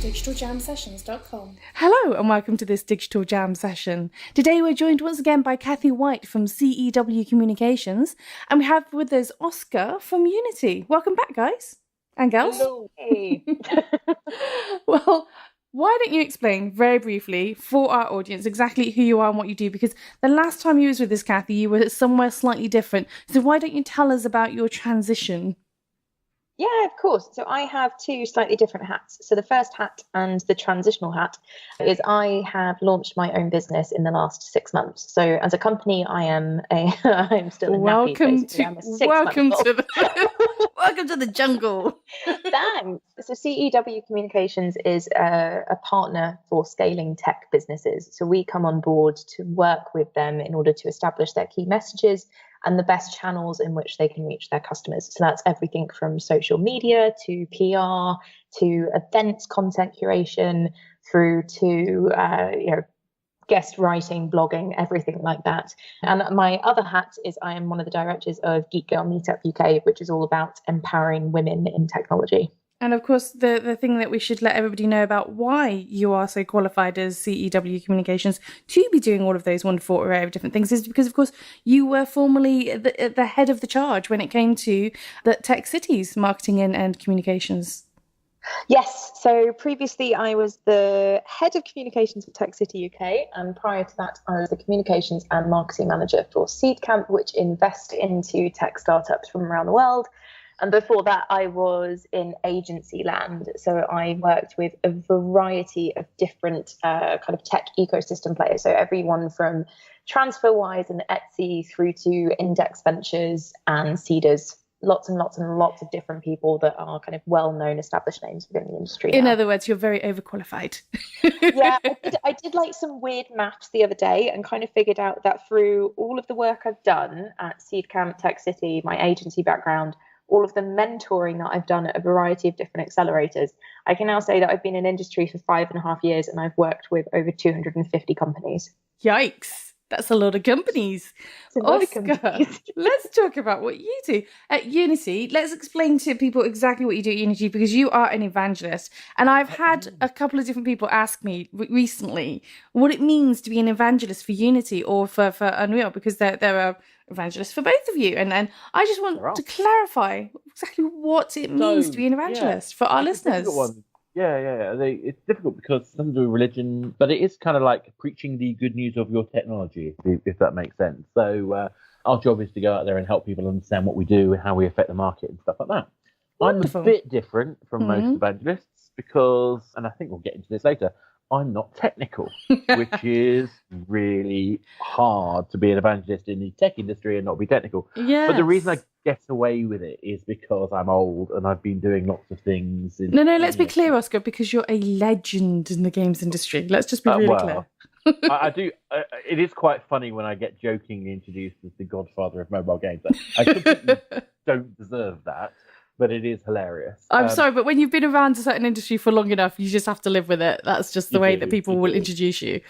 digitaljamsessions.com. Hello and welcome to this Digital Jam session. Today we're joined once again by Kathy White from CEW Communications, and we have with us Oscar from Unity. Welcome back, guys and girls. Hello. Hey. Well, why don't you explain very briefly for our audience exactly who you are and what you do? Because the last time you was with us, Kathy, you were somewhere slightly different. So why don't you tell us about your transition? Yeah, of course. So I have two slightly different hats. So the first hat and the transitional hat is I have launched my own business in the last 6 months. So as a company, I'm still a nappy, basically. I'm a welcome six-month-old. welcome to the jungle. Thanks. So CEW Communications is a partner for scaling tech businesses. So we come on board to work with them in order to establish their key messages and the best channels in which they can reach their customers. So that's everything from social media to PR to events content curation through to guest writing, blogging, everything like that. And my other hat is I am one of the directors of Geek Girl Meetup UK, which is all about empowering women in technology. And of course, the thing that we should let everybody know about why you are so qualified as CEW Communications to be doing all of those wonderful array of different things is because, of course, you were formerly the head of the charge when it came to the Tech Cities marketing and communications. Yes, so previously I was the head of communications for Tech City UK, and prior to that I was the communications and marketing manager for Seed Camp, which invest into tech startups from around the world. And before that, I was in agency land. So I worked with a variety of different kind of tech ecosystem players. So everyone from TransferWise and Etsy through to Index Ventures and Seeders. Lots and lots and lots of different people that are kind of well-known established names within the industry. In other words, you're very overqualified. Yeah, I did like some weird maths the other day and kind of figured out that through all of the work I've done at Seed Camp, Tech City, my agency background, all of the mentoring that I've done at a variety of different accelerators, I can now say that I've been in industry for 5.5 years and I've worked with over 250 companies. Yikes. That's a lot of companies. Oscar, let's talk about what you do at Unity. Let's explain to people exactly what you do at Unity, because you are an evangelist. And I've had a couple of different people ask me recently what it means to be an evangelist for Unity or for Unreal, because there are evangelists for both of you. And I just want to clarify exactly what it means to be an evangelist for our listeners. Yeah. It's difficult because it's nothing to do with religion, but it is kind of like preaching the good news of your technology, if that makes sense. So our job is to go out there and help people understand what we do and how we affect the market and stuff like that. Wonderful. I'm a bit different from most evangelists because, and I think we'll get into this later, I'm not technical, which is really hard to be an evangelist in the tech industry and not be technical. Yes. But the reason I get away with it is because I'm old and I've been doing lots of things. No, let's be clear, Oscar, because you're a legend in the games industry. Let's just be really clear. I do. It is quite funny when I get jokingly introduced as the godfather of mobile games. I completely don't deserve that. But it is hilarious. I'm sorry, but when you've been around a certain industry for long enough, you just have to live with it. That's just the way that people will introduce you.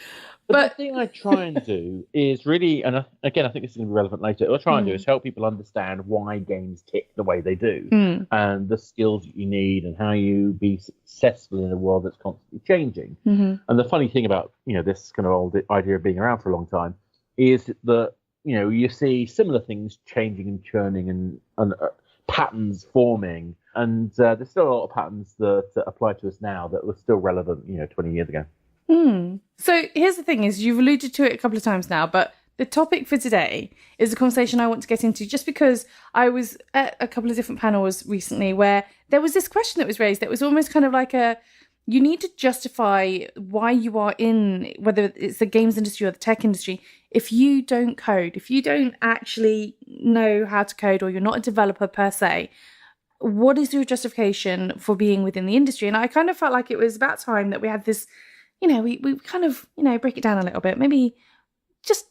But the thing I try and do is really, and again, I think this is going to be relevant later, what I try and do is help people understand why games tick the way they do and the skills that you need and how you be successful in a world that's constantly changing. And the funny thing about, this kind of old idea of being around for a long time is that, you see similar things changing and churning and patterns forming, and there's still a lot of patterns that apply to us now that were still relevant 20 years ago. So here's the thing, is you've alluded to it a couple of times now, but the topic for today is a conversation I want to get into, just because I was at a couple of different panels recently where there was this question that was raised that was almost kind of like you need to justify why you are in, whether it's the games industry or the tech industry, if you don't code, if you don't actually know how to code, or you're not a developer per se, what is your justification for being within the industry? And I kind of felt like it was about time that we had this, we kind of, break it down a little bit. Maybe just,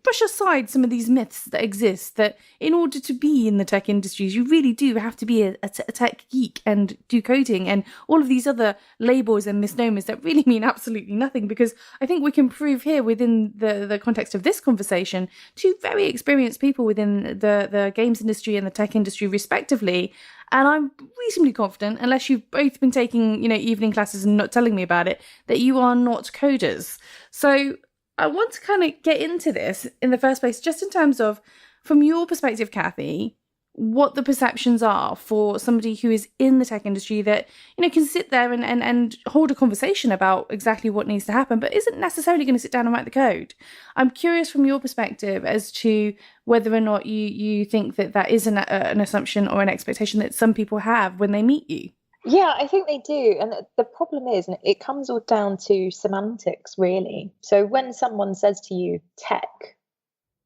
brush aside some of these myths that exist, that in order to be in the tech industries, you really do have to be a tech geek and do coding and all of these other labels and misnomers that really mean absolutely nothing. Because I think we can prove here within the context of this conversation, two very experienced people within the games industry and the tech industry respectively. And I'm reasonably confident, unless you've both been taking, evening classes and not telling me about it, that you are not coders. So I want to kind of get into this in the first place, just in terms of, from your perspective, Kathy, what the perceptions are for somebody who is in the tech industry that, can sit there and hold a conversation about exactly what needs to happen, but isn't necessarily going to sit down and write the code. I'm curious from your perspective as to whether or not you think that is an assumption or an expectation that some people have when they meet you. Yeah, I think they do. And the problem is, and it comes all down to semantics, really. So when someone says to you tech,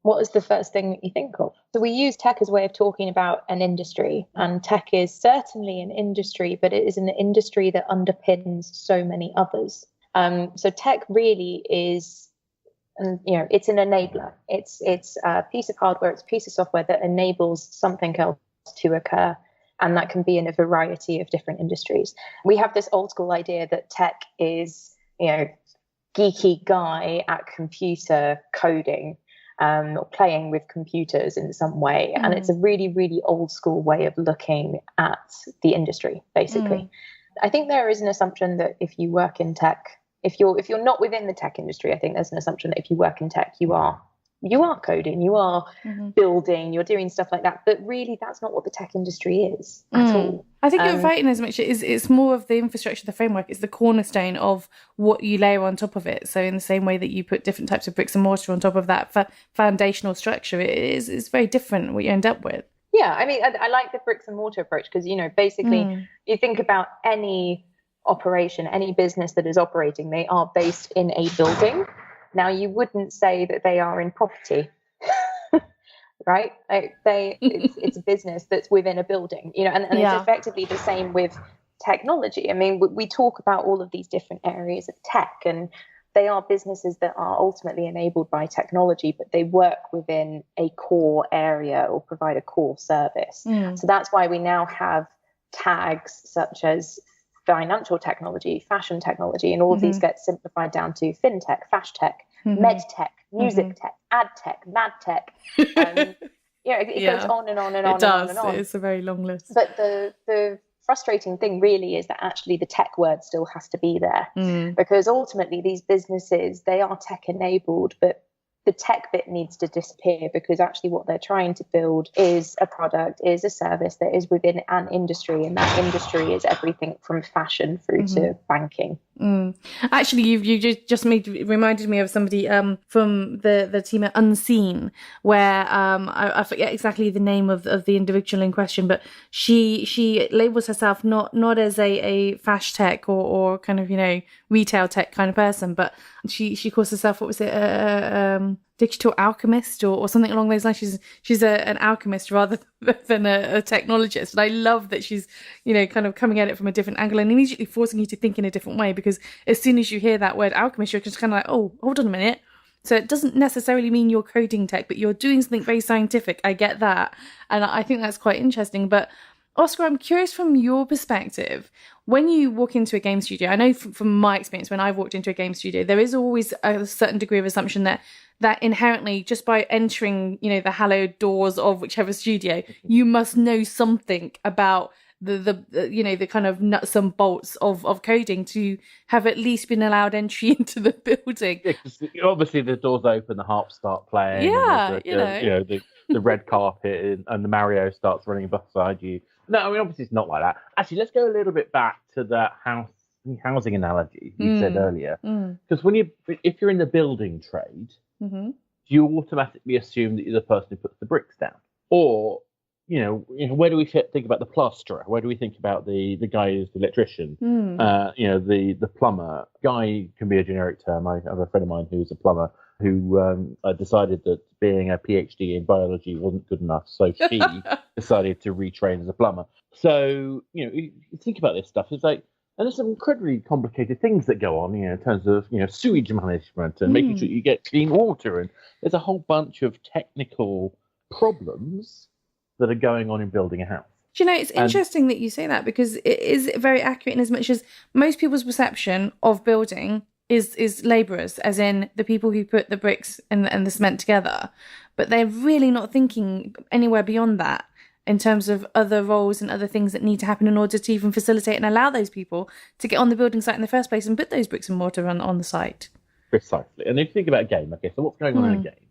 what is the first thing that you think of? So we use tech as a way of talking about an industry, and tech is certainly an industry, but it is an industry that underpins so many others. So tech really is, it's an enabler. It's a piece of hardware, it's a piece of software that enables something else to occur. And that can be in a variety of different industries. We have this old school idea that tech is, geeky guy at computer coding or playing with computers in some way. And it's a really, really old school way of looking at the industry, basically. I think there is an assumption that if you work in tech, if you're not within the tech industry, I think there's an assumption that if you work in tech, you are coding, you are building, you're doing stuff like that. But really, that's not what the tech industry is at all. I think you're right in as much as it's more of the infrastructure, the framework. It's the cornerstone of what you layer on top of it. So in the same way that you put different types of bricks and mortar on top of that foundational structure, it's very different what you end up with. Yeah, I mean, I like the bricks and mortar approach because, basically you think about any operation, any business that is operating, they are based in a building. Now, you wouldn't say that they are in property, right? It's a business that's within a building, and it's effectively the same with technology. I mean, we talk about all of these different areas of tech, and they are businesses that are ultimately enabled by technology, but they work within a core area or provide a core service. So that's why we now have tags such as financial technology, fashion technology, and all of these get simplified down to fintech, fash tech, med tech, music tech, ad tech, mad tech. It goes on and on and on. It does. And on and on. It's a very long list. But the frustrating thing really is that actually the tech word still has to be there because ultimately these businesses, they are tech enabled, but the tech bit needs to disappear because actually what they're trying to build is a product, is a service that is within an industry, and that industry is everything from fashion through to banking. Actually, you just reminded me of somebody from the team at Unseen, where I forget exactly the name of the individual in question, but she labels herself not as a fash tech or kind of retail tech kind of person, but she calls herself, what was it, digital alchemist or something along those lines. She's an alchemist rather than a technologist. And I love that she's kind of coming at it from a different angle and immediately forcing you to think in a different way, because as soon as you hear that word alchemist, you're just kind of like, oh, hold on a minute. So it doesn't necessarily mean you're coding tech, but you're doing something very scientific. I get that. And I think that's quite interesting. But Oscar, I'm curious from your perspective, when you walk into a game studio, I know from my experience, when I've walked into a game studio, there is always a certain degree of assumption that inherently, just by entering, the hallowed doors of whichever studio, you must know something about the kind of nuts and bolts of coding to have at least been allowed entry into the building. Yeah, 'cause obviously the doors open, the harps start playing. Yeah, the red carpet and the Mario starts running beside you. No, I mean, obviously it's not like that. Actually, let's go a little bit back to that housing analogy you said earlier. Because if you're in the building trade, you automatically assume that you're the person who puts the bricks down. Or, where do we think about the plasterer? Where do we think about the guy who's the electrician? The plumber. Guy can be a generic term. I have a friend of mine who's a plumber who decided that being a PhD in biology wasn't good enough, so she decided to retrain as a plumber. So, you think about this stuff. It's like And there's some incredibly complicated things that go on, in terms of, sewage management and making sure you get clean water. And there's a whole bunch of technical problems that are going on in building a house. Do you know, it's interesting that you say that, because it is very accurate in as much as most people's perception of building is labourers, as in the people who put the bricks and the cement together. But they're really not thinking anywhere beyond that in terms of other roles and other things that need to happen in order to even facilitate and allow those people to get on the building site in the first place and put those bricks and mortar on the site. Precisely. And if you think about a game, okay, so what's going on in a game?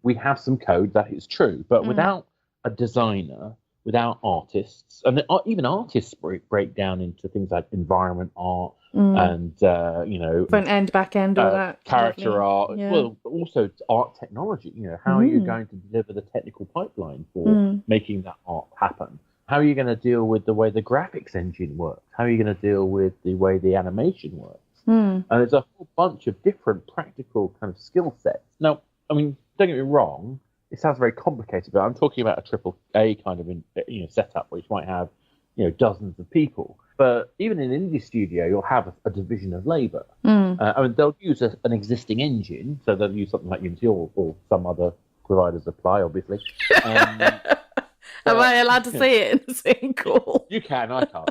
We have some code, that is true, but without a designer, without artists, and even artists break down into things like environment art and, front end, back end, all that. Character art, yeah. well, but also art technology. How are you going to deliver the technical pipeline for making that art happen? How are you going to deal with the way the graphics engine works? How are you going to deal with the way the animation works? And there's a whole bunch of different practical kind of skill sets. Now, I mean, don't get me wrong, it sounds very complicated, but I'm talking about a triple A kind of setup, which might have dozens of people. But even in an indie studio, you'll have a division of labour. I mean, they'll use an existing engine, so they'll use something like Unity or some other providers apply, obviously. Am I allowed to say it in the same call? You can, I can't.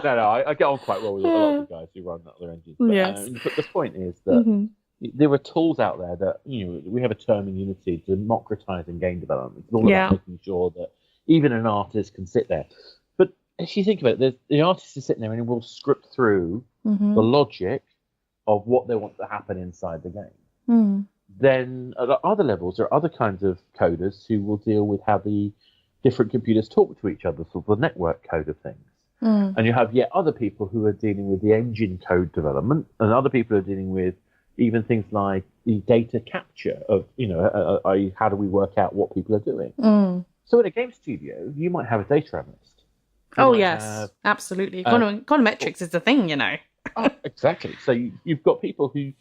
No, I get on quite well with a lot of the guys who run other engines. But, yes. But the point is that there are tools out there that, we have a term in Unity, democratizing game development. It's all about making sure that even an artist can sit there. But if you think about it, the artist is sitting there and will script through the logic of what they want to happen inside the game. Then at other levels, there are other kinds of coders who will deal with how the different computers talk to each other, sort of the network code of things. And you have yet other people who are dealing with the engine code development, and other people who are dealing with even things like the data capture of, how do we work out what people are doing? So in a game studio, you might have a data analyst. Oh, yes, absolutely. Econometrics is the thing, Oh, exactly. So you've got people who,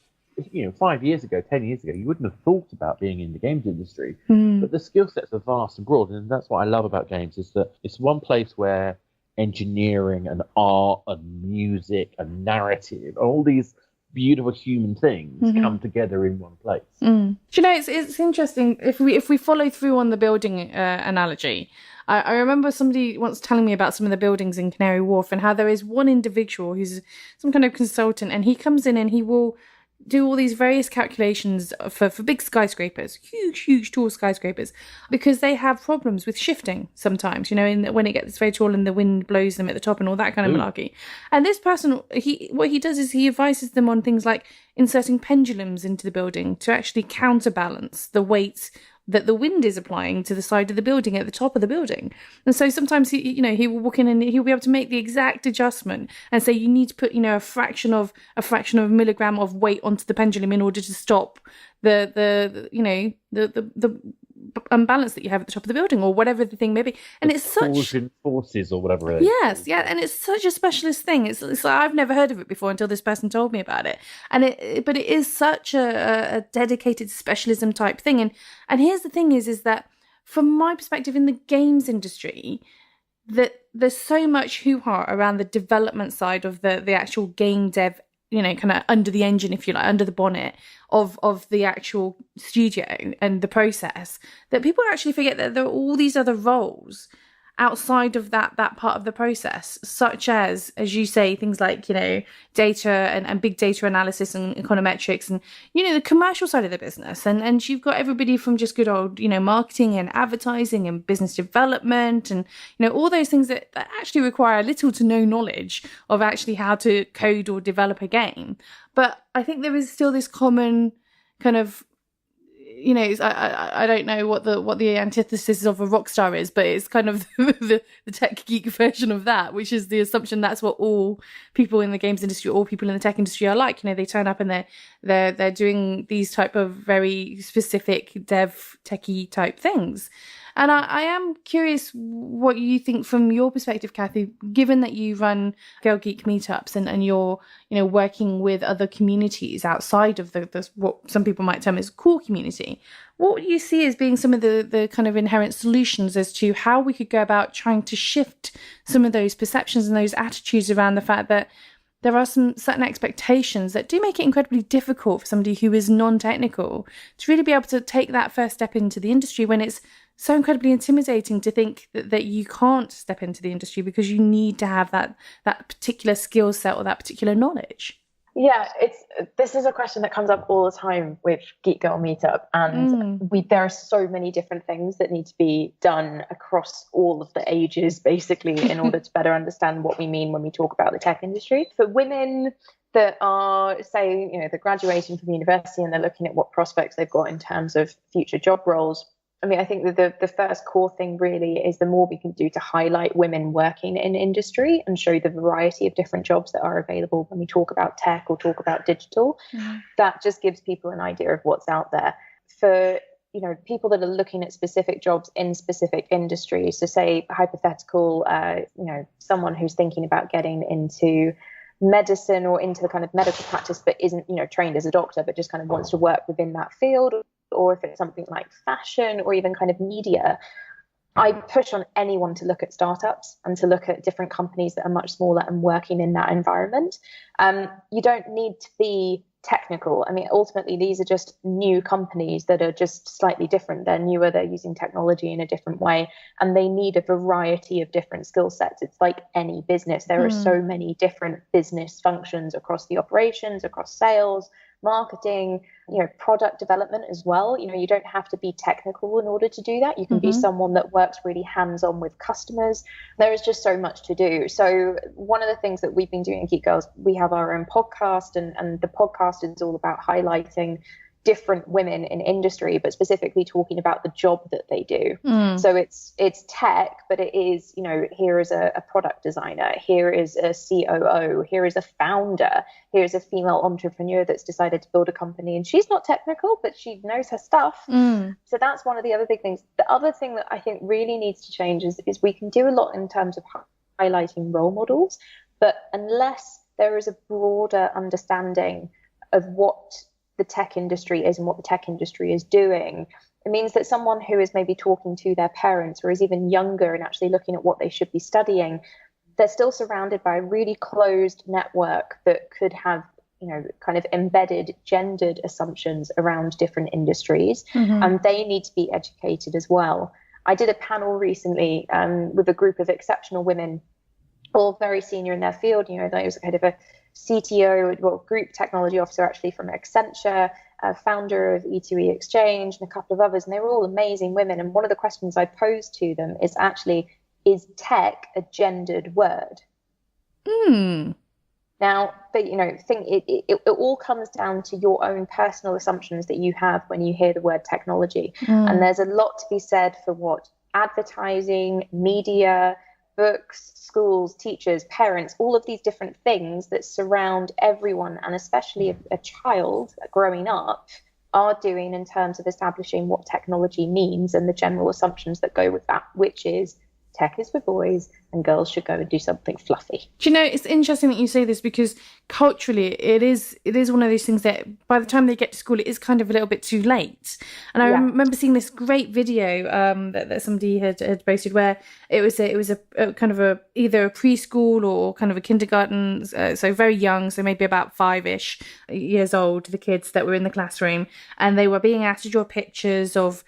5 years ago, 10 years ago, you wouldn't have thought about being in the games industry. But the skill sets are vast and broad. And that's what I love about games, is that it's one place where engineering and art and music and narrative, all these beautiful human things come together in one place. Do you know, it's interesting if we follow through on the building analogy. I remember somebody once telling me about some of the buildings in Canary Wharf and how there is one individual who's some kind of consultant, and he comes in and he will do all these various calculations for big skyscrapers, huge tall skyscrapers, because they have problems with shifting sometimes, when it gets very tall and the wind blows them at the top and all that kind of malarkey. And this person, what he does is he advises them on things like inserting pendulums into the building to actually counterbalance the weights that the wind is applying to the side of the building at the top of the building. And so sometimes he will walk in and he'll be able to make the exact adjustment and say you need to put a fraction of a milligram of weight onto the pendulum in order to stop the unbalance that you have at the top of the building, or whatever the thing may be. And it's such forces or whatever it is. Yes, yeah, and it's such a specialist thing. It's like I've never heard of it before until this person told me about it. And but it is such a dedicated specialism type thing. And here's the thing is that from my perspective in the games industry, that there's so much hoo-ha around the development side of the actual game dev, kind of under the engine, if you like, under the bonnet of the actual studio and the process, that people actually forget that there are all these other roles outside of that part of the process, such as you say, things like, data and big data analysis and econometrics and, the commercial side of the business. And you've got everybody from just good old, marketing and advertising and business development and, all those things that actually require little to no knowledge of actually how to code or develop a game. But I think there is still this common kind of, I don't know what the antithesis of a rock star is, but it's kind of the tech geek version of that, which is the assumption that's what all people in the games industry, all people in the tech industry are like. They turn up and they're doing these type of very specific dev techie type things. And I am curious what you think from your perspective, Kathy, given that you run Girl Geek meetups and you're, working with other communities outside of the what some people might term as core community. What do you see as being some of the kind of inherent solutions as to how we could go about trying to shift some of those perceptions and those attitudes around the fact that there are some certain expectations that do make it incredibly difficult for somebody who is non-technical to really be able to take that first step into the industry, when it's so incredibly intimidating to think that you can't step into the industry because you need to have that particular skill set or that particular knowledge. Yeah, this is a question that comes up all the time with Geek Girl Meetup, and there are so many different things that need to be done across all of the ages, basically, in order to better understand what we mean when we talk about the tech industry. For women that are, say, they're graduating from university and they're looking at what prospects they've got in terms of future job roles, I mean, I think that the first core thing really is the more we can do to highlight women working in industry and show the variety of different jobs that are available when we talk about tech or talk about digital, that just gives people an idea of what's out there. For people that are looking at specific jobs in specific industries, so say hypothetical, someone who's thinking about getting into medicine or into the kind of medical practice but isn't trained as a doctor but just kind of wants to work within that field, or if it's something like fashion or even kind of media, I push on anyone to look at startups and to look at different companies that are much smaller and working in that environment. You don't need to be technical. I mean, ultimately, these are just new companies that are just slightly different. They're newer, they're using technology in a different way, and they need a variety of different skill sets. It's like any business. There are so many different business functions across the operations, across sales, marketing, product development as well. You don't have to be technical in order to do that. You can be someone that works really hands-on with customers. There is just so much to do. So one of the things that we've been doing at Geek Girls, we have our own podcast, and the podcast is all about highlighting different women in industry, but specifically talking about the job that they do. So it's tech, but it is, here is a product designer, here is a COO, here is a founder, here is a female entrepreneur that's decided to build a company, and she's not technical, but she knows her stuff. So that's one of the other big things. The other thing that I think really needs to change is we can do a lot in terms of highlighting role models, but unless there is a broader understanding of what the tech industry is and what the tech industry is doing, it means that someone who is maybe talking to their parents or is even younger and actually looking at what they should be studying, they're still surrounded by a really closed network that could have kind of embedded gendered assumptions around different industries, and they need to be educated as well. I did a panel recently with a group of exceptional women, all very senior in their field. There was kind of a CTO, group technology officer actually from Accenture, founder of E2E Exchange, and a couple of others, and they were all amazing women. And one of the questions I posed to them is actually, is tech a gendered word? Now, but think it all comes down to your own personal assumptions that you have when you hear the word technology. And there's a lot to be said for what advertising, media, books, schools, teachers, parents, all of these different things that surround everyone, and especially a child growing up, are doing in terms of establishing what technology means and the general assumptions that go with that, which is tech is for boys and girls should go and do something fluffy. Do you know, it's interesting that you say this, because culturally it is one of those things that by the time they get to school, it is kind of a little bit too late. And I remember seeing this great video that somebody had posted where it was a kind of either a preschool or kind of a kindergarten, so very young, so maybe about 5-ish years old, the kids that were in the classroom, and they were being asked to draw pictures of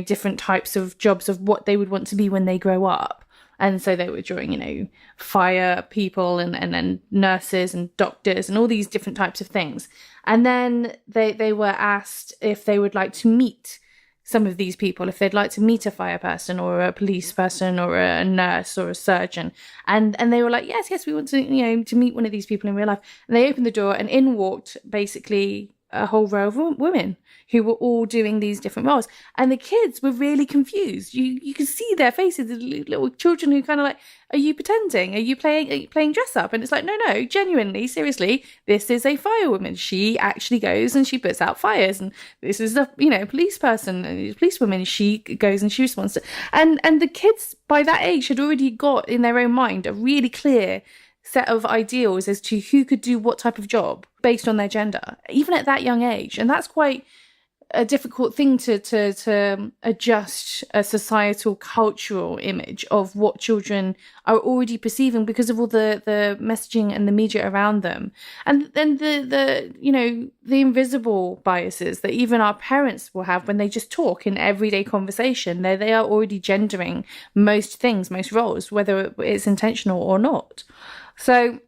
different types of jobs of what they would want to be when they grow up. And so they were drawing, fire people and then nurses and doctors and all these different types of things. And then they were asked if they would like to meet some of these people, if they'd like to meet a fire person or a police person or a nurse or a surgeon. And they were like, yes, we want to, to meet one of these people in real life. And they opened the door and in walked basically a whole row of women who were all doing these different roles, and the kids were really confused. You could see their faces, the little children who kind of like, are you pretending? Are you playing dress up? And it's like, no, genuinely, seriously, this is a firewoman. She actually goes and she puts out fires, and this is a police person, policewoman. She goes and she responds to, and the kids by that age had already got in their own mind a really clear set of ideals as to who could do what type of job based on their gender, even at that young age. And that's quite a difficult thing to adjust a societal cultural image of what children are already perceiving because of all the messaging and the media around them. And then the the invisible biases that even our parents will have when they just talk in everyday conversation. They are already gendering most things, most roles, whether it's intentional or not. So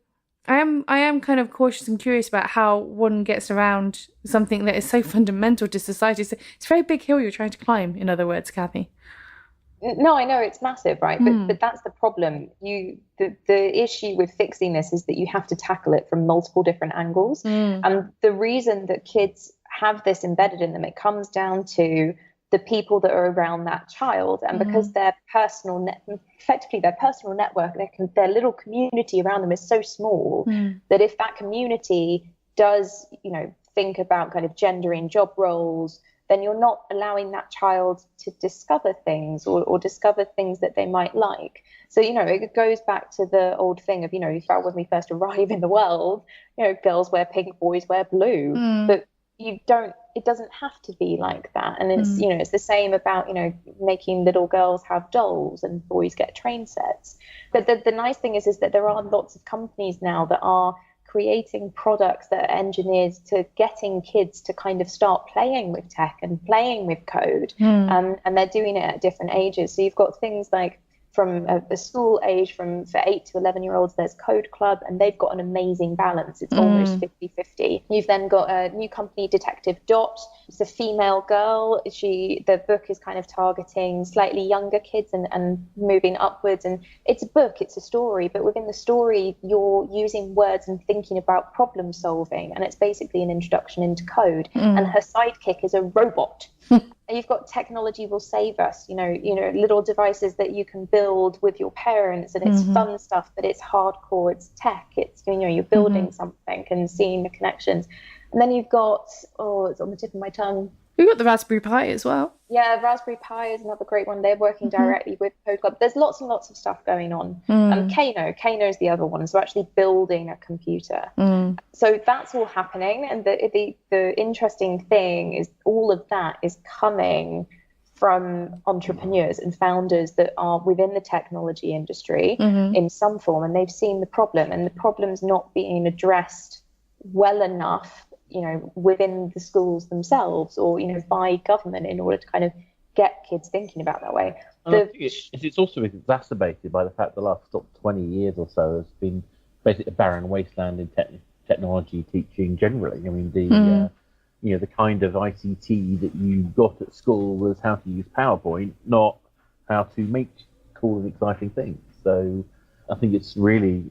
I am kind of cautious and curious about how one gets around something that is so fundamental to society. So it's a very big hill you're trying to climb, in other words, Kathy. No, I know it's massive, right? But that's the problem. The issue with fixing this is that you have to tackle it from multiple different angles. And the reason that kids have this embedded in them, it comes down to the people that are around that child, and because their personal network, their little community around them is so small that if that community does, think about kind of gendering job roles, then you're not allowing that child to discover things or discover things that they might like. So, it goes back to the old thing of, when we first arrive in the world, girls wear pink, boys wear blue, but it doesn't have to be like that. And it's, it's the same about, making little girls have dolls and boys get train sets. But the nice thing is that there are lots of companies now that are creating products that are engineered to getting kids to kind of start playing with tech and playing with code. And they're doing it at different ages. So you've got things like from a school age, for 8 to 11-year-olds, there's Code Club, and they've got an amazing balance. It's almost 50-50. You've then got a new company, Detective Dot. It's a female girl. The book is kind of targeting slightly younger kids and moving upwards. And it's a book, it's a story, but within the story, you're using words and thinking about problem solving. And it's basically an introduction into code. And her sidekick is a robot. You've got technology will save us, little devices that you can build with your parents, and it's fun stuff, but it's hardcore, it's tech, it's, you're building something and seeing the connections. And then you've got, it's on the tip of my tongue. We've got the Raspberry Pi as well. Yeah, Raspberry Pi is another great one. They're working directly with Code Club. There's lots and lots of stuff going on. Kano is the other one. So actually building a computer. So that's all happening. And the interesting thing is all of that is coming from entrepreneurs and founders that are within the technology industry in some form. And they've seen the problem, and the problem's not being addressed well enough, within the schools themselves or, by government in order to kind of get kids thinking about that way. It's also exacerbated by the fact the last 20 years or so has been basically a barren wasteland in technology teaching generally. I mean, the kind of ICT that you got at school was how to use PowerPoint, not how to make cool and exciting things. So I think it's really,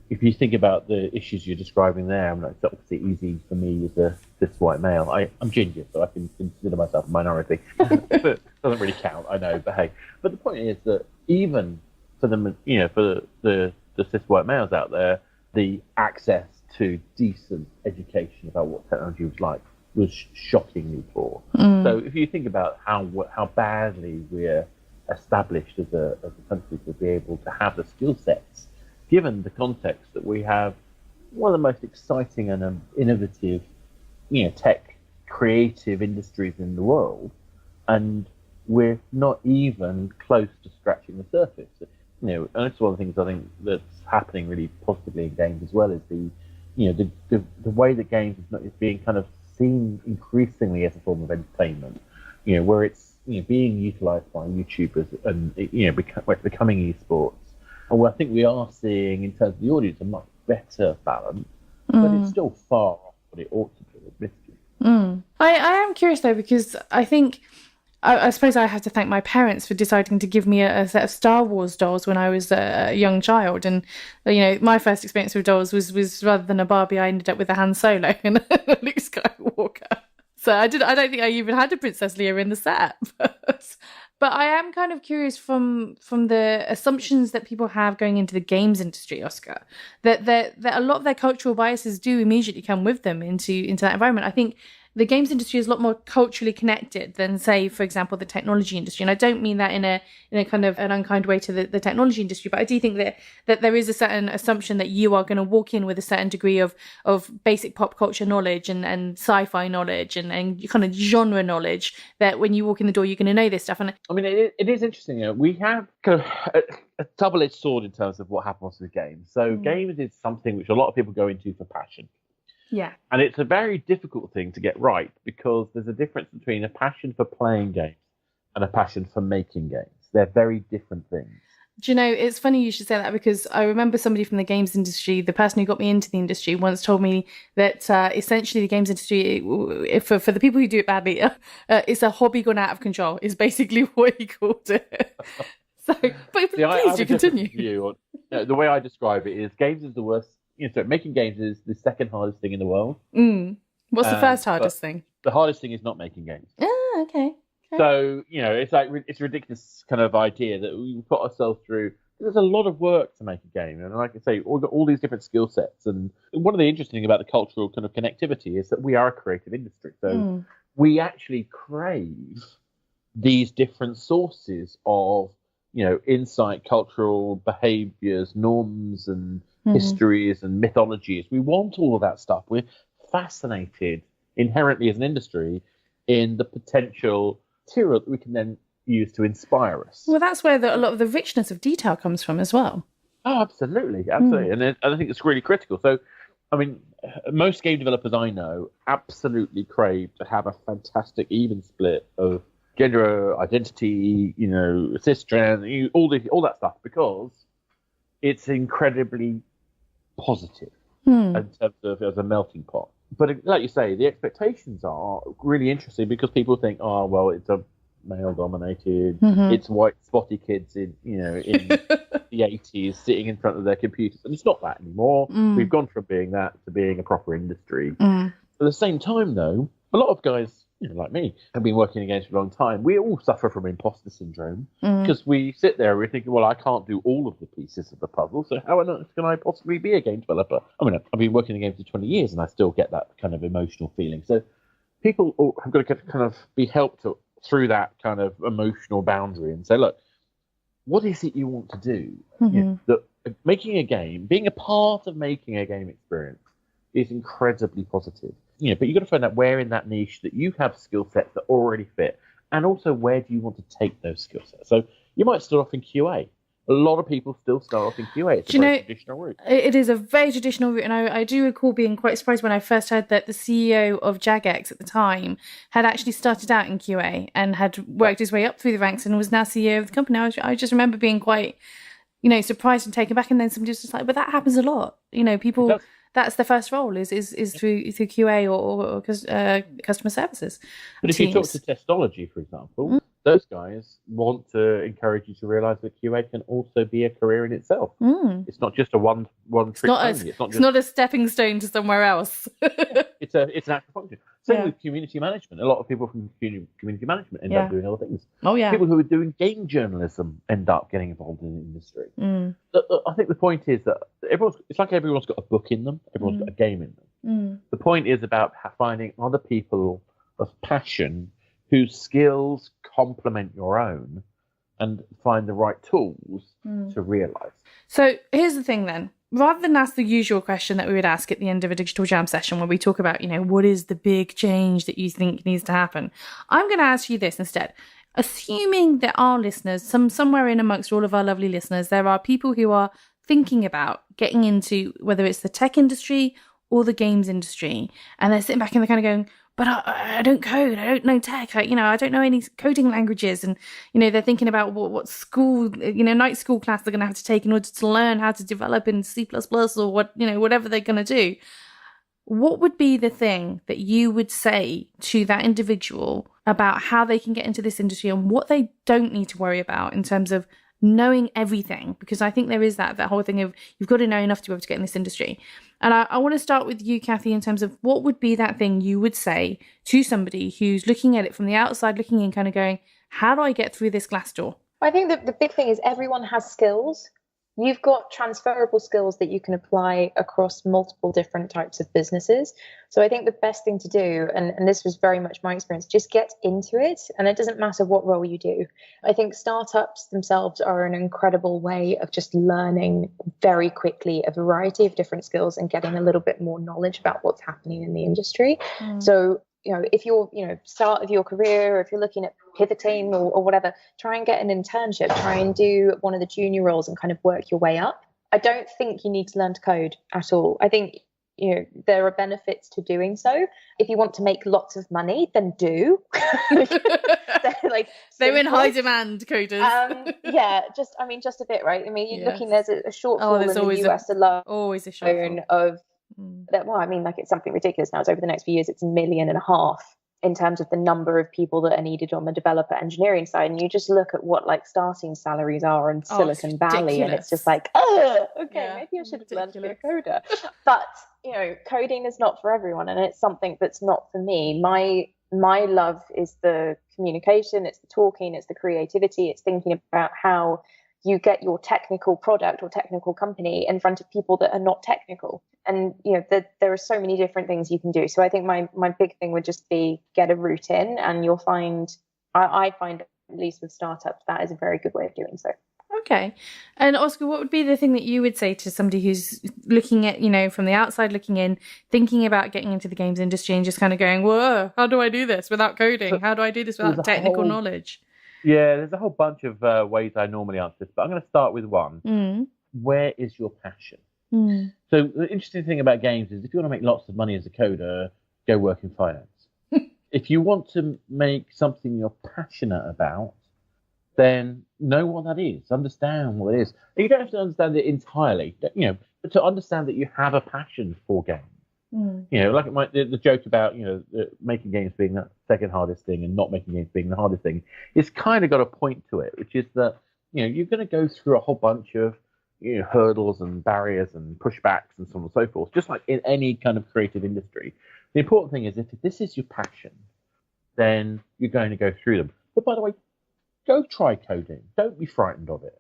if you think about the issues you're describing there, it's obviously easy for me as a cis white male. I'm ginger, so I can consider myself a minority. But it doesn't really count, I know. But hey, but the point is that even for them, for the cis white males out there, the access to decent education about what technology was like was shockingly poor. So if you think about how badly we're established as a country to be able to have the skill sets, given the context that we have one of the most exciting and innovative, tech creative industries in the world, and we're not even close to scratching the surface. And that's one of the things I think that's happening really positively in games as well is the way that games is being kind of seen increasingly as a form of entertainment, where it's being utilized by YouTubers and becoming esports. And I think we are seeing, in terms of the audience, a much better balance, but it's still far off what it ought to be, admittedly. I am curious, though, because I think, I suppose I have to thank my parents for deciding to give me a set of Star Wars dolls when I was a young child. And, my first experience with dolls was rather than a Barbie, I ended up with a Han Solo and a Luke Skywalker. So I don't think I even had a Princess Leia in the set. But I am kind of curious from the assumptions that people have going into the games industry, Oscar, that a lot of their cultural biases do immediately come with them into that environment. I think the games industry is a lot more culturally connected than, say, for example, the technology industry. And I don't mean that in a kind of an unkind way to the technology industry, but I do think that there is a certain assumption that you are going to walk in with a certain degree of basic pop culture knowledge and sci-fi knowledge and kind of genre knowledge, that when you walk in the door, you're going to know this stuff. And I mean, it is interesting. You know, we have kind of a double-edged sword in terms of what happens with games. So games is something which a lot of people go into for passion. yeah. And it's a very difficult thing to get right because there's a difference between a passion for playing games and a passion for making games. They're very different things. Do you know, it's funny you should say that, because I remember somebody from the games industry, the person who got me into the industry, once told me that essentially the games industry, for the people who do it badly, it's a hobby gone out of control, is basically what he called it. So, but See, I please have do a different continue. view on, the way I describe it is games is the worst. So making games is the second hardest thing in the world. What's the first hardest thing? The hardest thing is not making games. Ah, okay. So, it's a ridiculous kind of idea that we put ourselves through. There's a lot of work to make a game. And like I say, we've got all these different skill sets. And one of the interesting things about the cultural kind of connectivity is that we are a creative industry. So we actually crave these different sources of, insight, cultural behaviors, norms and histories and mythologies. We want all of that stuff. We're fascinated inherently as an industry in the potential material that we can then use to inspire us. Well, that's where a lot of the richness of detail comes from as well. Oh, absolutely. And I think it's really critical. So, I mean, most game developers I know absolutely crave to have a fantastic even split of gender identity, cisgender, all that stuff, because it's incredibly positive in terms of as a melting pot. But like you say, the expectations are really interesting because people think, oh, well, it's a male-dominated, it's white spotty kids in the 80s sitting in front of their computers, and it's not that anymore. We've gone from being that to being a proper industry. At the same time, though, a lot of guys, like me, have been working in games for a long time. We all suffer from imposter syndrome because we sit there and we're thinking, well, I can't do all of the pieces of the puzzle, so how on earth can I possibly be a game developer? I mean, I've been working in games for 20 years and I still get that kind of emotional feeling. So people have got to kind of be helped through that kind of emotional boundary and say, look, what is it you want to do? Making a game, being a part of making a game experience is incredibly positive. But you've got to find out where in that niche that you have skill sets that already fit, and also where do you want to take those skill sets. So you might start off in QA. A lot of people still start off in QA. It's a very traditional route. It is a very traditional route, and I do recall being quite surprised when I first heard that the CEO of Jagex at the time had actually started out in QA and had worked his way up through the ranks and was now CEO of the company. I just remember being quite, surprised and taken back, and then somebody was just like, but that happens a lot. People... That's the first role is through QA or customer services. But if you talk to testology, for example, those guys want to encourage you to realise that QA can also be a career in itself. It's not just a one trick pony. It's not a stepping stone to somewhere else. It's an actual function. Same with community management. A lot of people from community management end up doing other things. Oh yeah. People who are doing game journalism end up getting involved in the industry. I think the point is that it's like everyone's got a book in them. Everyone's got a game in them. The point is about finding other people of passion whose skills complement your own and find the right tools to realise. So here's the thing then. Rather than ask the usual question that we would ask at the end of a digital jam session where we talk about, what is the big change that you think needs to happen, I'm going to ask you this instead. Assuming that our listeners, somewhere in amongst all of our lovely listeners, there are people who are thinking about getting into whether it's the tech industry or the games industry, and they're sitting back and they're kind of going, but I don't code, I don't know tech, I don't know any coding languages, and they're thinking about what school, night school class they're going to have to take in order to learn how to develop in C++ or whatever they're going to do. What would be the thing that you would say to that individual about how they can get into this industry and what they don't need to worry about in terms of knowing everything? Because I think there is that whole thing of you've got to know enough to be able to get in this industry. And I want to start with you, Kathy, in terms of what would be that thing you would say to somebody who's looking at it from the outside, looking in, kind of going, how do I get through this glass door? I think that the big thing is everyone has skills. you've got transferable skills that you can apply across multiple different types of businesses. So I think the best thing to do, and this was very much my experience, just get into it. And it doesn't matter what role you do. I think startups themselves are an incredible way of just learning very quickly a variety of different skills and getting a little bit more knowledge about what's happening in the industry. So, if you're, start of your career, or if you're looking at pivoting or whatever, try and get an internship, try and do one of the junior roles and kind of work your way up. I don't think you need to learn to code at all. I think, there are benefits to doing so. If you want to make lots of money, then do. They're in high demand, coders. Just a bit, right? I mean, you're looking, there's a shortfall in the US alone. Always a shortfall. Of that. Well, I mean, it's something ridiculous now. It's over the next few years, it's 1.5 million in terms of the number of people that are needed on the developer engineering side. And you just look at what starting salaries are in Silicon Valley, and it's just maybe I should have learned to be a coder. But coding is not for everyone, and it's something that's not for me. My love is the communication, it's the talking, it's the creativity, it's thinking about how you get your technical product or technical company in front of people that are not technical. And there are so many different things you can do. So I think my big thing would just be get a route in, and you'll find, I find, at least with startups, that is a very good way of doing so. Okay. And Oscar, what would be the thing that you would say to somebody who's looking at, from the outside looking in, thinking about getting into the games industry and just kind of going, whoa, how do I do this without coding? How do I do this without technical knowledge? Yeah, there's a whole bunch of ways I normally answer this, but I'm going to start with one. Where is your passion? So the interesting thing about games is if you want to make lots of money as a coder, go work in finance. If you want to make something you're passionate about, then know what that is, understand what it is. And you don't have to understand it entirely, but to understand that you have a passion for games. Like the joke about, making games being the second hardest thing and not making games being the hardest thing, it's kind of got a point to it, which is that, you're going to go through a whole bunch of hurdles and barriers and pushbacks and so on and so forth, just like in any kind of creative industry. The important thing is if this is your passion, then you're going to go through them. But by the way, go try coding. Don't be frightened of it.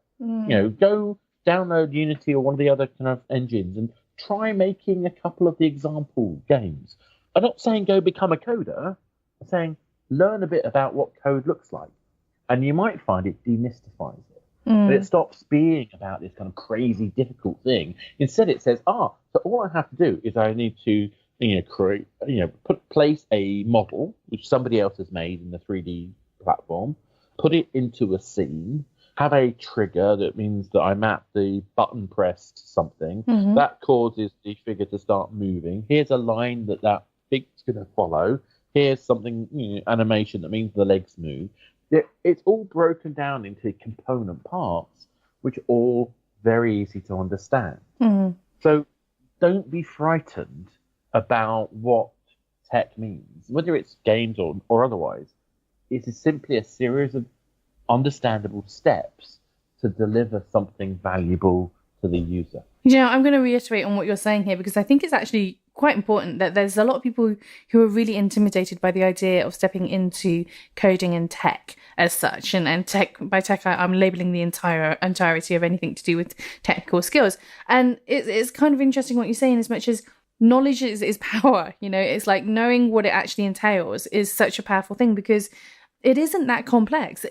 Go download Unity or one of the other kind of engines and try making a couple of the example games. I'm not saying go become a coder. I'm saying learn a bit about what code looks like. And you might find it demystifies it. But it stops being about this kind of crazy, difficult thing. Instead, it says, so all I have to do is I need to, place a model, which somebody else has made in the 3D platform, put it into a scene, have a trigger that means that I map the button press to something. That causes the figure to start moving. Here's a line that figure's going to follow. Here's something, animation that means the legs move. It's all broken down into component parts, which are all very easy to understand. So don't be frightened about what tech means, whether it's games or otherwise. It is simply a series of understandable steps to deliver something valuable to the user. I'm going to reiterate on what you're saying here, because I think it's actually quite important that there's a lot of people who are really intimidated by the idea of stepping into coding and tech as such. And tech, by tech, I'm labeling the entirety of anything to do with technical skills. And it's kind of interesting what you're saying, as much as knowledge is power. It's like knowing what it actually entails is such a powerful thing, because it isn't that complex.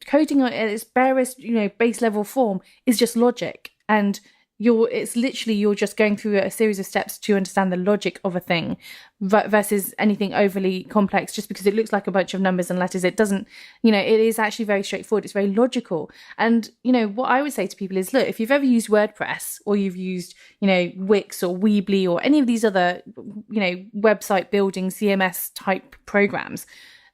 Coding at its barest, base level form is just logic. And you're just going through a series of steps to understand the logic of a thing versus anything overly complex just because it looks like a bunch of numbers and letters. It doesn't, it is actually very straightforward. It's very logical. And, what I would say to people is, look, if you've ever used WordPress or you've used, Wix or Weebly or any of these other, website building CMS type programs,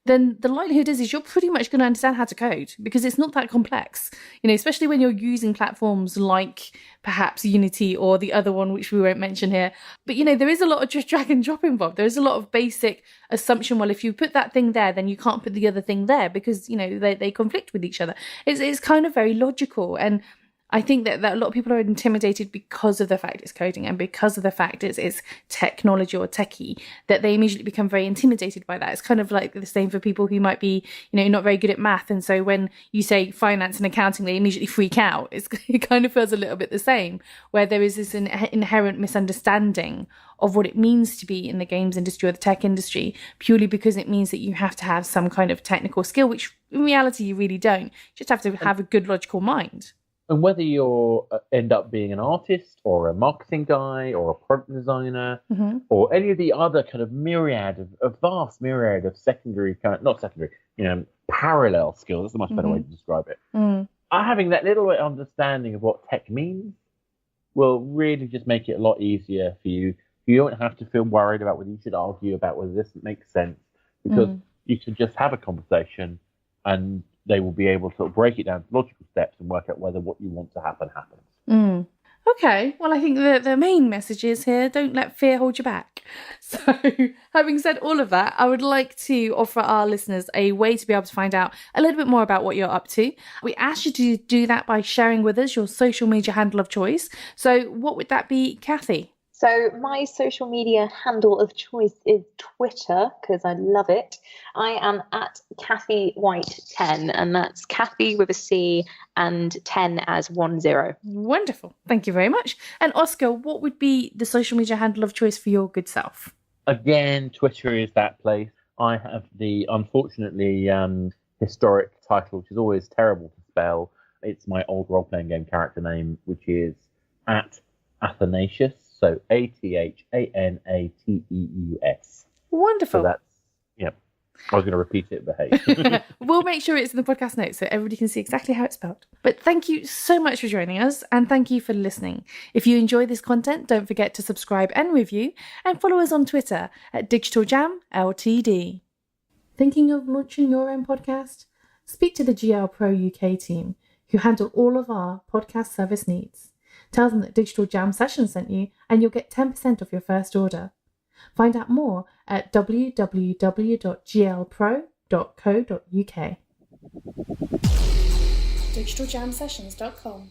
then the likelihood is you're pretty much going to understand how to code, because it's not that complex, especially when you're using platforms like perhaps Unity or the other one, which we won't mention here. But, there is a lot of just drag and drop involved. There is a lot of basic assumption. Well, if you put that thing there, then you can't put the other thing there because, they conflict with each other. It's kind of very logical. And I think that a lot of people are intimidated because of the fact it's coding and because of the fact it's technology or techie, that they immediately become very intimidated by that. It's kind of like the same for people who might be, not very good at math. And so when you say finance and accounting, they immediately freak out. It kind of feels a little bit the same, where there is this inherent misunderstanding of what it means to be in the games industry or the tech industry, purely because it means that you have to have some kind of technical skill, which in reality you really don't. You just have to have a good logical mind. And whether you end up being an artist or a marketing guy or a product designer or any of the other kind of vast myriad of parallel skills, that's a much better way to describe it. Having that little bit of understanding of what tech means will really just make it a lot easier for you. You don't have to feel worried about whether you should argue about whether this makes sense, because you can just have a conversation and they will be able to sort of break it down to logical steps and work out whether what you want to happen happens. Okay, well, I think the main message is here, don't let fear hold you back. So, having said all of that, I would like to offer our listeners a way to be able to find out a little bit more about what you're up to. We asked you to do that by sharing with us your social media handle of choice. So what would that be, Kathy? So my social media handle of choice is Twitter, because I love it. I am at Kathy White 10, and that's Kathy with a C and 10 as 10. Wonderful. Thank you very much. And Oscar, what would be the social media handle of choice for your good self? Again, Twitter is that place. I have the unfortunately historic title, which is always terrible to spell. It's my old role-playing game character name, which is at Athanasius. So Athaneus. Wonderful. So that's, I was going to repeat it, but hey. We'll make sure it's in the podcast notes so everybody can see exactly how it's spelled. But thank you so much for joining us, and thank you for listening. If you enjoy this content, don't forget to subscribe and review, and follow us on Twitter at Digital Jam Ltd. Thinking of launching your own podcast? Speak to the GL Pro UK team, who handle all of our podcast service needs. Tell them that Digital Jam Session sent you, and you'll get 10% off your first order. Find out more at www.glpro.co.uk. DigitalJamSessions.com